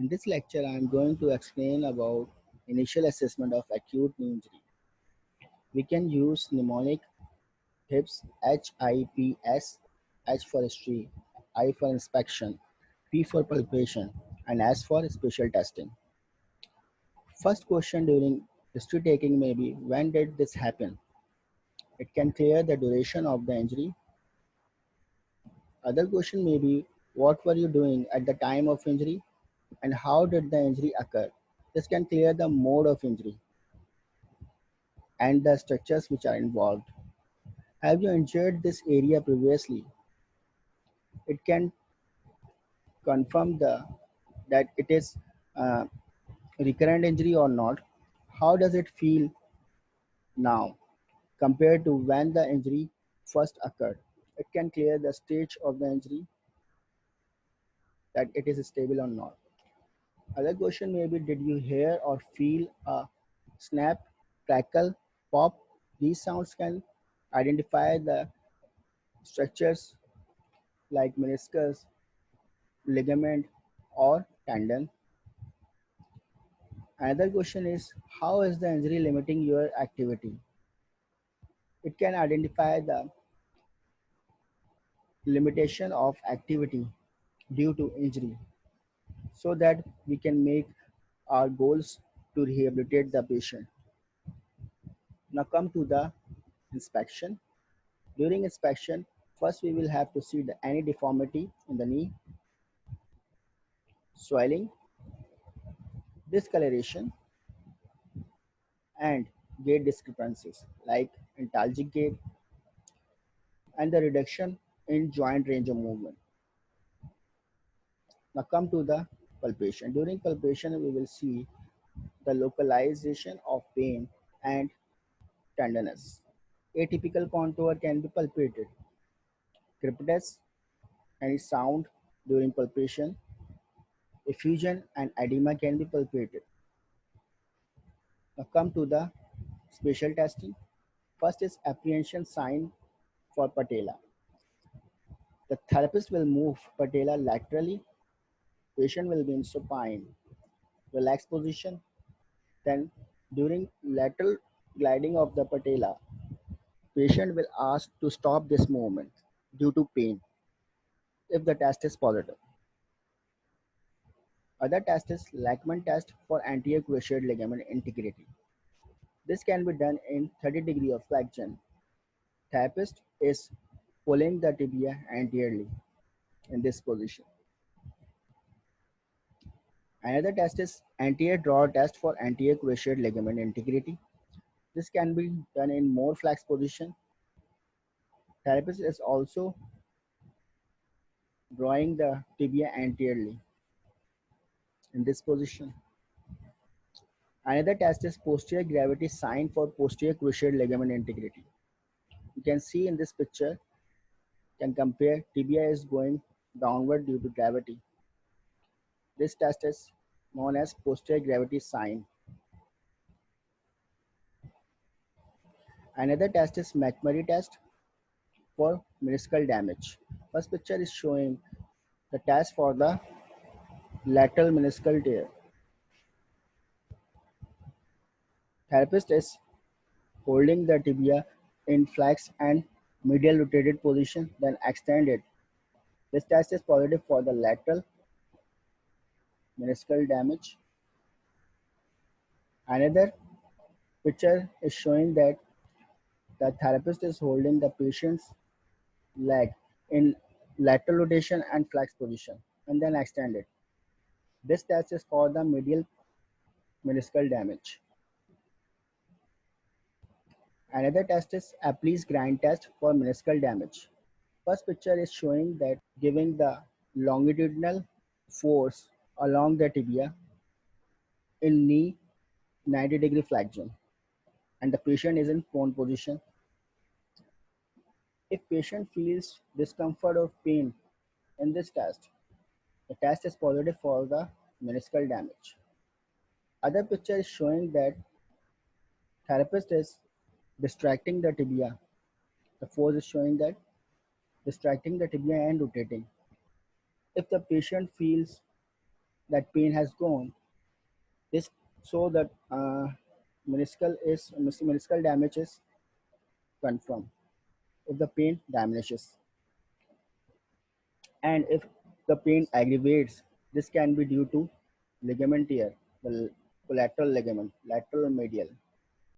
In this lecture, I am going to explain about initial assessment of acute knee injury. We can use mnemonic HIPS, HIPS, H for history, I for inspection, P for palpation, and S for special testing. First question during history taking may be when did this happen? It can clear the duration of the injury. Other question may be what were you doing at the time of injury and how did the injury occur? This can clear the mode of injury and the structures which are involved. Have you injured this area previously? It can confirm that it is uh, recurrent injury or not. How does it feel now compared to when the injury first occurred? It can clear the stage of the injury, that it is stable or not. Other question may be did you hear or feel a snap, crackle, pop? These sounds can identify the structures like meniscus, ligament, or tendon. Another question is how is the injury limiting your activity? It can identify the limitation of activity due to injury so that we can make our goals to rehabilitate the patient. Now come to the inspection. During inspection, first we will have to see any deformity in the knee, swelling, discoloration, and gait discrepancies like antalgic gait and the reduction in joint range of movement. Now come to the palpation. During palpation, we will see the localization of pain and tenderness. Atypical contour can be palpated. Crepitus, any sound during palpation, effusion and edema can be palpated. Now come to the spatial testing. First is apprehension sign for patella. The therapist will move patella laterally. Patient will be in supine, relaxed position. Then during lateral gliding of the patella, patient will ask to stop this movement due to pain if the test is positive. Other test is Lachman test for anterior cruciate ligament integrity. This can be done in 30 degree of flexion. Therapist is pulling the tibia anteriorly in this position. Another test is anterior drawer test for anterior cruciate ligament integrity. This can be done in more flex position. Therapist is also drawing the tibia anteriorly in this position. Another test is posterior gravity sign for posterior cruciate ligament integrity. You can see in this picture, can compare tibia is going downward due to gravity. This test is known as posterior gravity sign. Another test is McMurray test for meniscal damage. First picture is showing the test for the lateral meniscal tear. Therapist is holding the tibia in flex and medial rotated position, then extend it. This test is positive for the lateral meniscal damage. Another picture is showing that the therapist is holding the patient's leg in lateral rotation and flex position and then extend it. This test is for the medial meniscal damage. Another test is Apley's grind test for meniscal damage. First picture is showing that giving the longitudinal force along the tibia in knee 90-degree flexion and the patient is in prone position. If patient feels discomfort or pain in this test, the test is positive for the meniscal damage. Other picture is showing that therapist is distracting the tibia. The force is showing that distracting the tibia and rotating. If the patient feels that pain has gone. This so that meniscal damage is confirmed if the pain diminishes, and if the pain aggravates, this can be due to ligament tear, the collateral ligament, lateral medial,